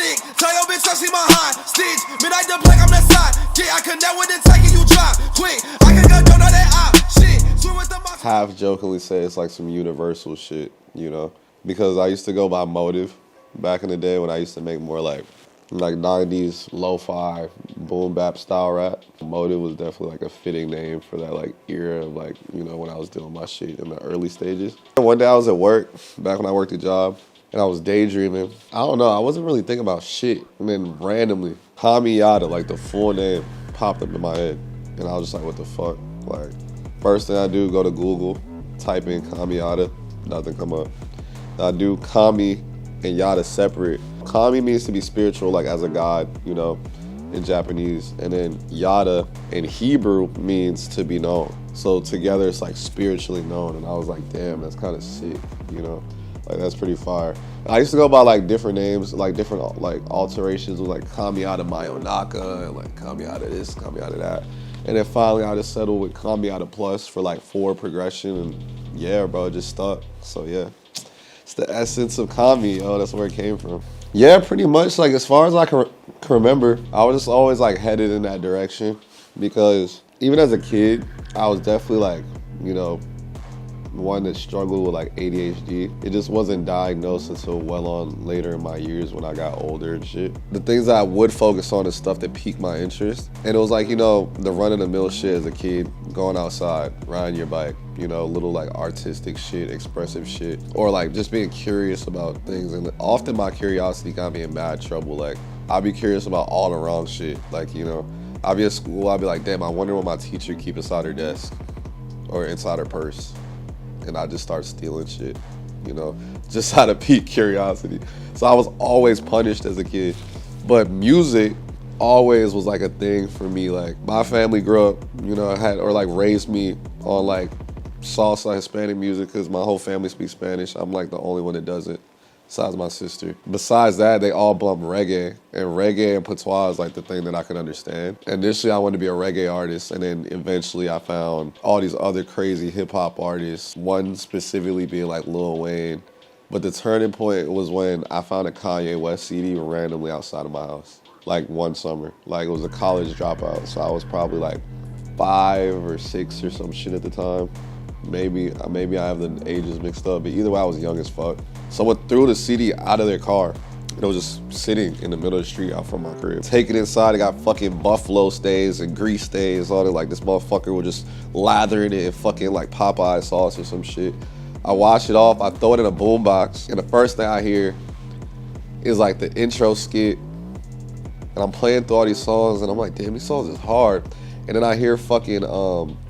stick. Tell your bitch I see my high stitch. Midnight the black, I'm that side. Yeah, I connect with it, taking you drop. Quick, I can go don't know that op. Shit, swim with the half jokingly say it's like some universal shit, you know? Because I used to go by Motive back in the day when I used to make more like 90s lo-fi boom bap style rap. Motive was definitely like a fitting name for that like era of like, you know, when I was doing my shit in the early stages. One day I was at work, back when I worked a job, and I was daydreaming. I don't know, I wasn't really thinking about shit. And then randomly, Kamiyada, like the full name, popped up in my head. And I was just like, what the fuck? Like, first thing I do, go to Google, type in Kamiyada, nothing come up. I do Kami and Yada separate. Kami means to be spiritual, like as a god, you know, in Japanese. And then Yada in Hebrew means to be known. So together it's like spiritually known. And I was like, damn, that's kind of sick, you know? Like that's pretty fire. I used to go by like different names, like different like alterations with like Kamiyada Mayonaka and like Kamiyada this, Kamiyada that. And then finally I just settled with Kamiyada Plus for like 4 progression and yeah, bro, it just stuck. So yeah. It's the essence of Kami, yo, that's where it came from. Yeah, pretty much, like as far as I can remember, I was just always like headed in that direction because even as a kid, I was definitely like, you know, one that struggled with like ADHD. It just wasn't diagnosed until well on later in my years when I got older and shit. The things that I would focus on is stuff that piqued my interest. And it was like, you know, the run-of-the-mill shit as a kid, going outside, riding your bike, you know, little like artistic shit, expressive shit, or like just being curious about things. And often my curiosity got me in bad trouble. Like I'd be curious about all the wrong shit. Like, you know, I'd be at school, I'd be like, damn, I wonder what my teacher keep inside her desk or inside her purse. And I just start stealing shit, you know, just out of pique curiosity. So I was always punished as a kid. But music always was like a thing for me. Like my family grew up, you know, like raised me on like salsa Hispanic music because my whole family speaks Spanish. I'm like the only one that doesn't, besides my sister. Besides that, they all bump reggae. And reggae and patois is like the thing that I can understand. Initially, I wanted to be a reggae artist, and then eventually I found all these other crazy hip hop artists, one specifically being like Lil Wayne. But the turning point was when I found a Kanye West CD randomly outside of my house, like one summer. Like it was a college dropout, so I was probably like 5 or 6 or some shit at the time. Maybe I have the ages mixed up, but either way I was young as fuck. Someone threw the CD out of their car. And it was just sitting in the middle of the street out from my crib. Take it inside, it got fucking buffalo stains and grease stains on it. Like this motherfucker was just lathering it in fucking like Popeye sauce or some shit. I wash it off, I throw it in a boombox, and the first thing I hear is like the intro skit. And I'm playing through all these songs and I'm like, damn, these songs is hard. And then I hear fucking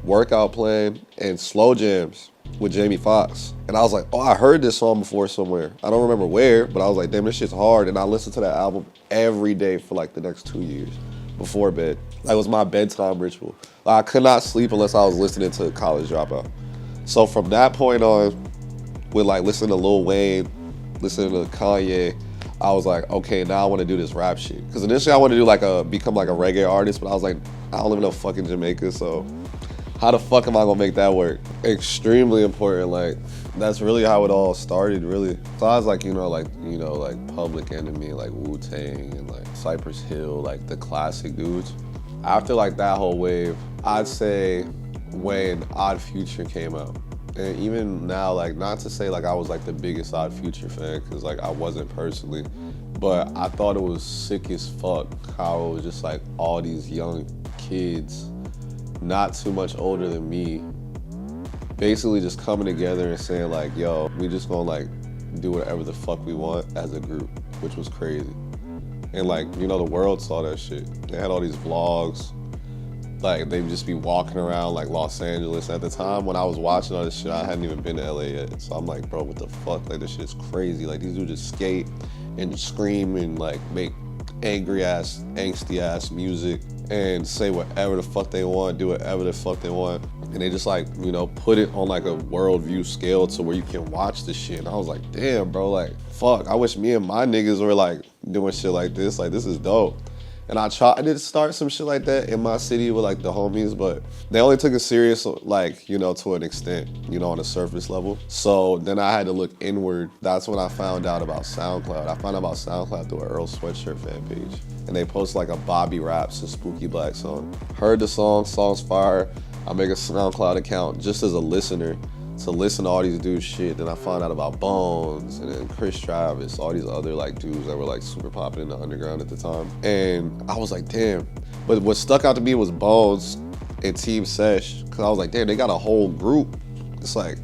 Workout playing and Slow Jams with Jamie Foxx. And I was like, oh, I heard this song before somewhere. I don't remember where, but I was like, damn, this shit's hard. And I listened to that album every day for like the next 2 years before bed. That was my bedtime ritual. Like, I could not sleep unless I was listening to College Dropout. So from that point on, with like listening to Lil Wayne, listening to Kanye, I was like, okay, now I want to do this rap shit. Because initially I wanted to do become like a reggae artist, but I was like, I don't live in no fucking Jamaica, so how the fuck am I gonna make that work? Extremely important. Like that's really how it all started, really. So I was like, like Public Enemy, like Wu-Tang and like Cypress Hill, like the classic dudes. After like that whole wave, I'd say when Odd Future came out. And even now, like not to say like I was like the biggest Odd Future fan, because like I wasn't personally, but I thought it was sick as fuck how it was just like all these young kids, not too much older than me, basically just coming together and saying like, yo, we just gonna like do whatever the fuck we want as a group, which was crazy. And like, the world saw that shit. They had all these vlogs, like they'd just be walking around like Los Angeles. At the time when I was watching all this shit, I hadn't even been to LA yet. So I'm like, bro, what the fuck? Like this shit's crazy. Like these dudes just skate and scream and like make angry ass, angsty ass music and say whatever the fuck they want, do whatever the fuck they want. And they just like, put it on like a worldview scale to where you can watch the shit. And I was like, damn, bro, like, fuck, I wish me and my niggas were like doing shit like this. Like, this is dope. And I tried to start some shit like that in my city with like the homies, but they only took it serious like, you know, to an extent, you know, on a surface level. So then I had to look inward. That's when I found out about SoundCloud. I found out about SoundCloud through an Earl Sweatshirt fan page. And they post like a Bobby Raps, a Spooky Black song. Heard the song's fire. I make a SoundCloud account just as a listener to listen to all these dudes shit. Then I found out about Bones and then Chris Travis, all these other like dudes that were like super popping in the underground at the time. And I was like, damn. But what stuck out to me was Bones and Team Sesh, cause I was like, damn, they got a whole group. It's like,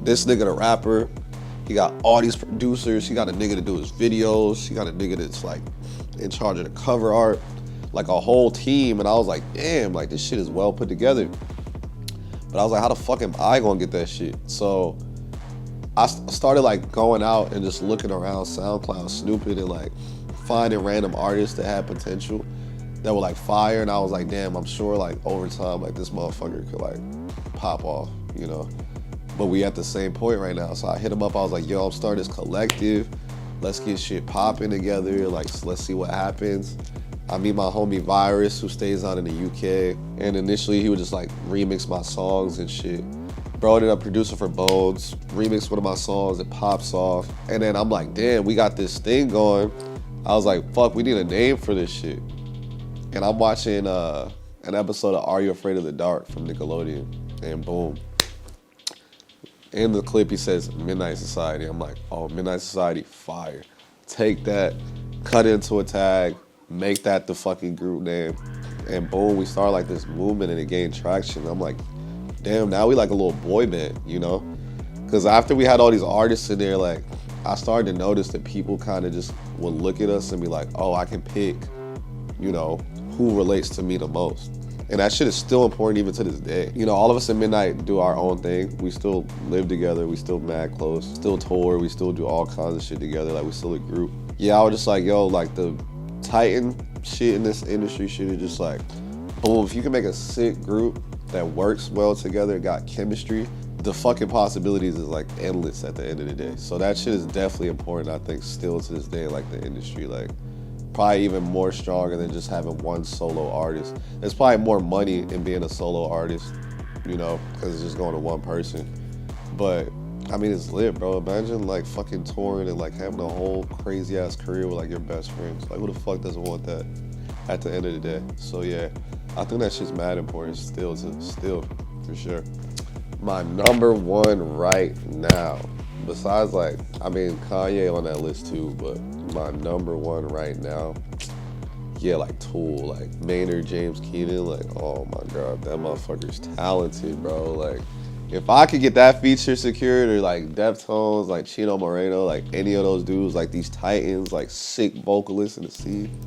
this nigga the rapper, he got all these producers, he got a nigga to do his videos, he got a nigga that's like in charge of the cover art, like a whole team. And I was like, damn, like this shit is well put together. But I was like, how the fuck am I gonna get that shit? So I started like going out and just looking around SoundCloud, snooping and like finding random artists that had potential that were like fire. And I was like, damn, I'm sure like over time, like this motherfucker could like pop off, you know? But we at the same point right now. So I hit him up, I was like, yo, I'm starting this collective. Let's get shit popping together. Like, let's see what happens. I meet my homie Virus, who stays out in the UK. And initially he would just like remix my songs and shit. Bro ended up producing for Bones, remixed one of my songs, it pops off. And then I'm like, damn, we got this thing going. I was like, fuck, we need a name for this shit. And I'm watching an episode of Are You Afraid of the Dark from Nickelodeon, and boom. In the clip, he says Midnight Society. I'm like, oh, Midnight Society, fire. Take that, cut it into a tag, make that the fucking group name, and boom, we start like this movement and it gained traction. I'm like, damn, now we like a little boy band, you know? Because after we had all these artists in there, like, I started to notice that people kind of just would look at us and be like, oh, I can pick, you know, who relates to me the most. And that shit is still important even to this day. You know, all of us at Midnight do our own thing. We still live together, we still mad close, still tour, we still do all kinds of shit together, like we still a group. Yeah, I was just like, yo, like the Titan shit in this industry shit is just like, boom, if you can make a sick group that works well together, got chemistry, the fucking possibilities is like endless at the end of the day. So that shit is definitely important, I think, still to this day, like the industry, like probably even more stronger than just having one solo artist. There's probably more money in being a solo artist, you know, because it's just going to one person. But I mean, it's lit, bro. Imagine like fucking touring and like having a whole crazy ass career with like your best friends. Like, who the fuck doesn't want that at the end of the day? So yeah, I think that shit's mad important still, for sure. My number one right now, besides like, I mean, Kanye on that list too, but my number one right now, yeah, like Tool, like Maynard James Keenan, like, oh my God, that motherfucker's talented, bro. Like, if I could get that feature secured, or like Deftones, like Chino Moreno, like any of those dudes, like these titans, like sick vocalists in the scene,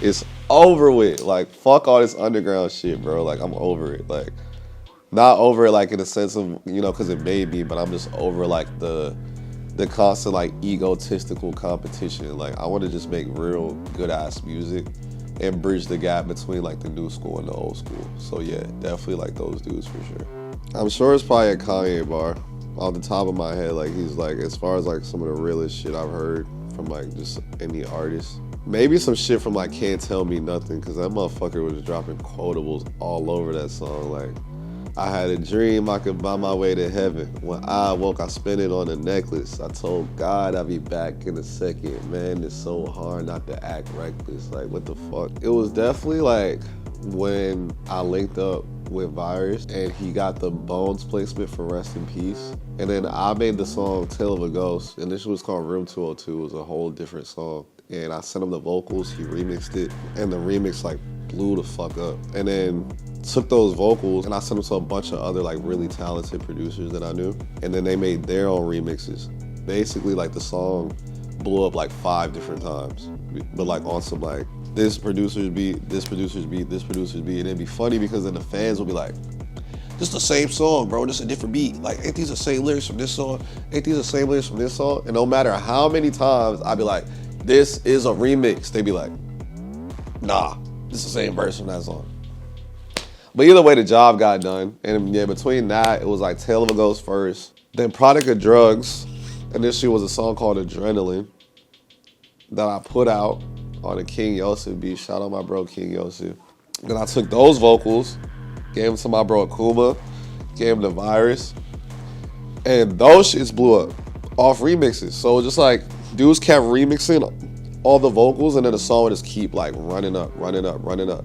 it's over with. Like, fuck all this underground shit, bro. Like, I'm over it. Like, not over it like in the sense of, you know, because it may be, but I'm just over like the constant like egotistical competition. Like, I want to just make real good ass music and bridge the gap between like the new school and the old school. So yeah, definitely like those dudes for sure. I'm sure it's probably a Kanye bar. Off the top of my head, like he's like, as far as like some of the realest shit I've heard from like just any artist. Maybe some shit from like Can't Tell Me Nothing, because that motherfucker was dropping quotables all over that song. Like, I had a dream I could buy my way to heaven. When I woke, I spent it on a necklace. I told God I'd be back in a second. Man, it's so hard not to act reckless. Like, what the fuck? It was definitely like when I linked up with Virus and he got the Bones placement for Rest in Peace. And then I made the song Tale of a Ghost, and this was called Room 202. It was a whole different song. And I sent him the vocals, he remixed it, and the remix like blew the fuck up. And then took those vocals and I sent them to a bunch of other like really talented producers that I knew, and then they made their own remixes. Basically, like the song blew up like 5 different times, but like on some like this producer's beat, this producer's beat, this producer's beat, and it'd be funny because then the fans will be like, this the same song, bro, just a different beat. Like, ain't these the same lyrics from this song? Ain't these the same lyrics from this song? And no matter how many times I'd be like, this is a remix, they'd be like, nah, this is the same verse from that song. But either way, the job got done. And yeah, between that, it was like Tale of a Ghost first. Then Product of Drugs. Initially was a song called Adrenaline that I put out on a King Yosef beat. Shout out my bro King Yosef. Then I took those vocals, gave them to my bro Akuma, gave him the Virus, and those shits blew up off remixes. So just like dudes kept remixing all the vocals, and then the song would just keep like running up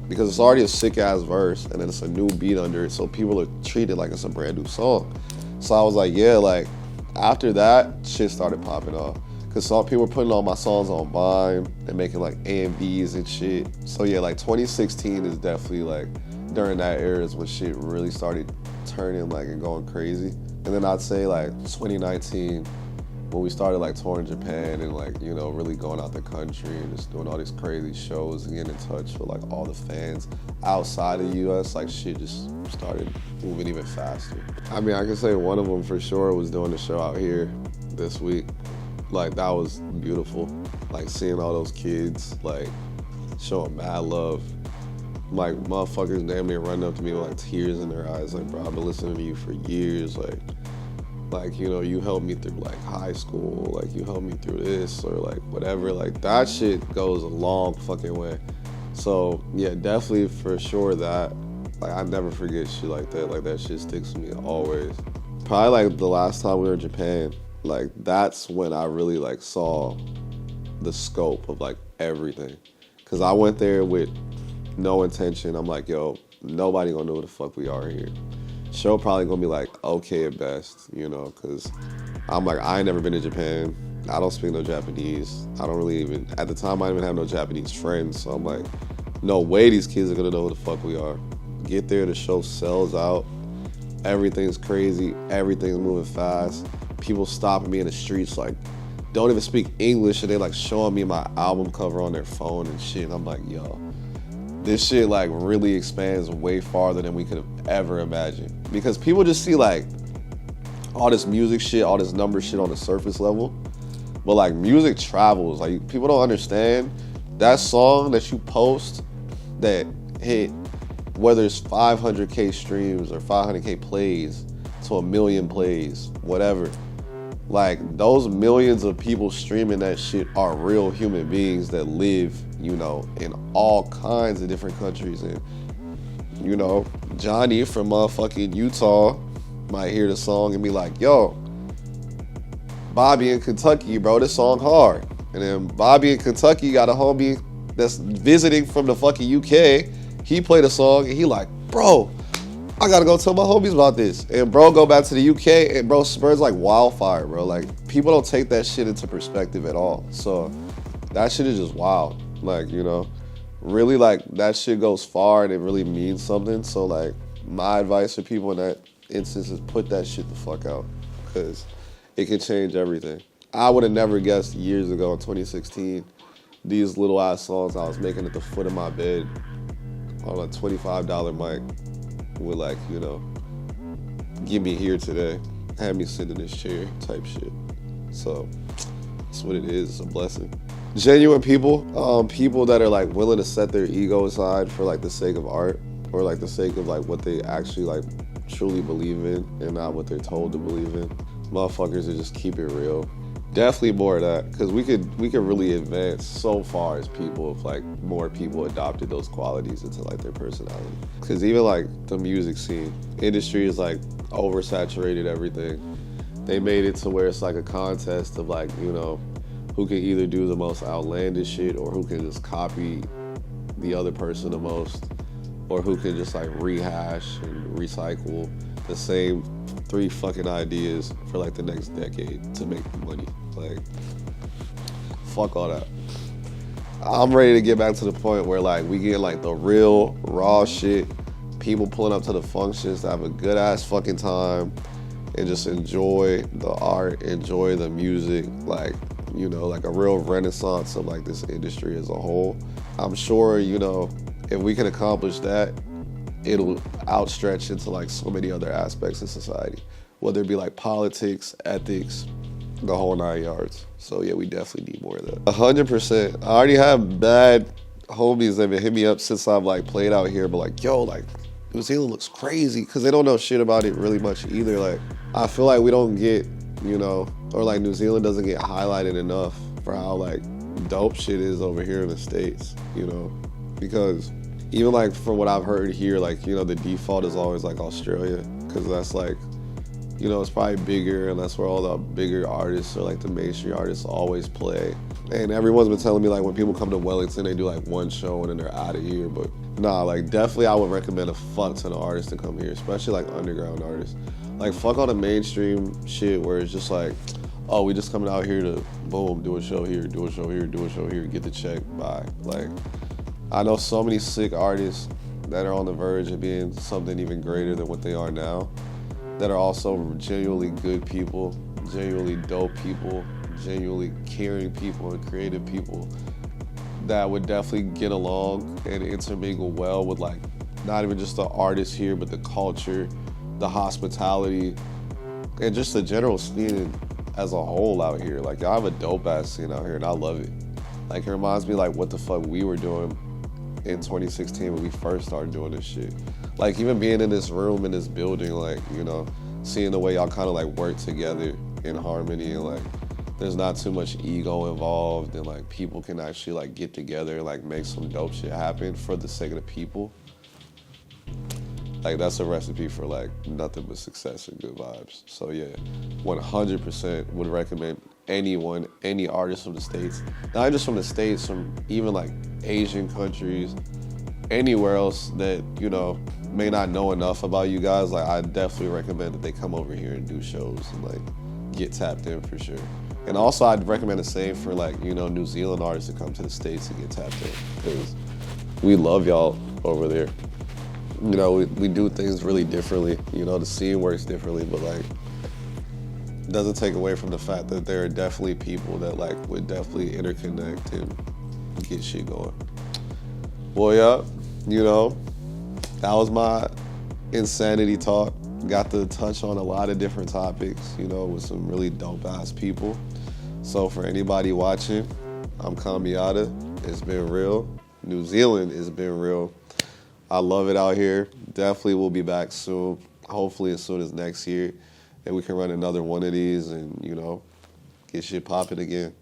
because it's already a sick ass verse, and then it's a new beat under it, so people are treating it like it's a brand new song. So I was like, yeah, like after that, shit started popping off. Cause some people were putting all my songs on Vine and making like AMVs and shit. So yeah, like 2016 is definitely like during that era is when shit really started turning like and going crazy. And then I'd say like 2019, when we started like touring Japan and like, you know, really going out the country and just doing all these crazy shows and getting in touch with like all the fans outside of the US, like shit just started moving even faster. I mean, I can say one of them for sure was doing the show out here this week. Like that was beautiful. Like seeing all those kids like showing mad love. Like motherfuckers damn near running up to me with like tears in their eyes. Like, bro, I've been listening to you for years. Like, you know, you helped me through like high school. Like you helped me through this or like whatever. Like that shit goes a long fucking way. So yeah, definitely for sure that. Like I never forget shit like that. Like that shit sticks with me always. Probably like the last time we were in Japan. Like that's when I really like saw the scope of like everything. Cause I went there with no intention. I'm like, yo, nobody gonna know who the fuck we are here. Show probably gonna be like okay at best, you know, cause I'm like, I ain't never been to Japan. I don't speak no Japanese. I don't really even, at the time I didn't even have no Japanese friends. So I'm like, no way these kids are gonna know who the fuck we are. Get there, the show sells out. Everything's crazy, everything's moving fast. People stopping me in the streets, like, don't even speak English, and they like showing me my album cover on their phone and shit. And I'm like, yo, this shit like really expands way farther than we could have ever imagined. Because people just see like all this music shit, all this number shit on the surface level. But like music travels. Like people don't understand that song that you post that hit, whether it's 500K streams or 500K plays to 1 million plays, whatever. Like those millions of people streaming that shit are real human beings that live, you know, in all kinds of different countries. And, you know, Johnny from motherfucking Utah might hear the song and be like, yo, Bobby in Kentucky, bro, this song hard. And then Bobby in Kentucky got a homie that's visiting from the fucking UK. He played a song and he like, bro, I gotta go tell my homies about this. And bro go back to the UK and bro spreads like wildfire, bro. Like people don't take that shit into perspective at all. So that shit is just wild. Like, you know, really like that shit goes far and it really means something. So like my advice for people in that instance is put that shit the fuck out, because it can change everything. I would have never guessed years ago in 2016, these little ass songs I was making at the foot of my bed on a $25 mic would like, you know, get me here today, have me sit in this chair type shit. So that's what it is. It's a blessing. Genuine people, people that are like willing to set their ego aside for like the sake of art, or like the sake of like what they actually like truly believe in and not what they're told to believe in. Motherfuckers that just keep it real. Definitely more of that, because we could really advance so far as people if like more people adopted those qualities into like their personality. Because even like the music scene, industry is like oversaturated everything. They made it to where it's like a contest of like, you know, who can either do the most outlandish shit or who can just copy the other person the most, or who can just like rehash and recycle the same 3 fucking ideas for like the next decade to make money. Like, fuck all that. I'm ready to get back to the point where like we get like the real raw shit, people pulling up to the functions to have a good ass fucking time and just enjoy the art, enjoy the music, like, you know, like a real renaissance of like this industry as a whole. I'm sure, you know, if we can accomplish that, it'll outstretch into like so many other aspects of society, whether it be like politics, ethics, the whole 9 yards. So yeah, we definitely need more of that. 100%. I already have bad homies that have hit me up since I've like played out here, but like, yo, like New Zealand looks crazy, because they don't know shit about it really much either. Like, I feel like we don't get, you know, or like New Zealand doesn't get highlighted enough for how like dope shit is over here in the States, you know, because even like from what I've heard here, like, you know, the default is always like Australia, because that's like, you know, it's probably bigger, and that's where all the bigger artists or like the mainstream artists always play. And everyone's been telling me like when people come to Wellington, they do like one show and then they're out of here. But nah, like definitely I would recommend a fuck ton of artists to come here, especially like underground artists. Like fuck all the mainstream shit where it's just like, oh, we just coming out here to boom, do a show here, do a show here, do a show here, get the check, bye. Like I know so many sick artists that are on the verge of being something even greater than what they are now, that are also genuinely good people, genuinely dope people, genuinely caring people and creative people that would definitely get along and intermingle well with like not even just the artists here, but the culture, the hospitality, and just the general scene as a whole out here. Like I have a dope ass scene out here and I love it. Like it reminds me like what the fuck we were doing in 2016 when we first started doing this shit. Like even being in this room, in this building, like, you know, seeing the way y'all kind of like work together in harmony, and like there's not too much ego involved, and like people can actually like get together and like make some dope shit happen for the sake of the people. Like that's a recipe for like nothing but success and good vibes. So yeah, 100% would recommend anyone, any artist from the States, not just from the States, from even like Asian countries, anywhere else that, you know, may not know enough about you guys. Like I definitely recommend that they come over here and do shows and like get tapped in for sure. And also I'd recommend the same for like, you know, New Zealand artists to come to the States and get tapped in, because we love y'all over there. You know, we do things really differently. You know, the scene works differently, but like it doesn't take away from the fact that there are definitely people that like would definitely interconnect and get shit going. Well, yeah, you know, that was my insanity talk. Got to touch on a lot of different topics, you know, with some really dope ass people. So for anybody watching, I'm Kamiyada. It's been real. New Zealand has been real. I love it out here. Definitely will be back soon. Hopefully as soon as next year. And we can run another one of these and, you know, get shit popping again.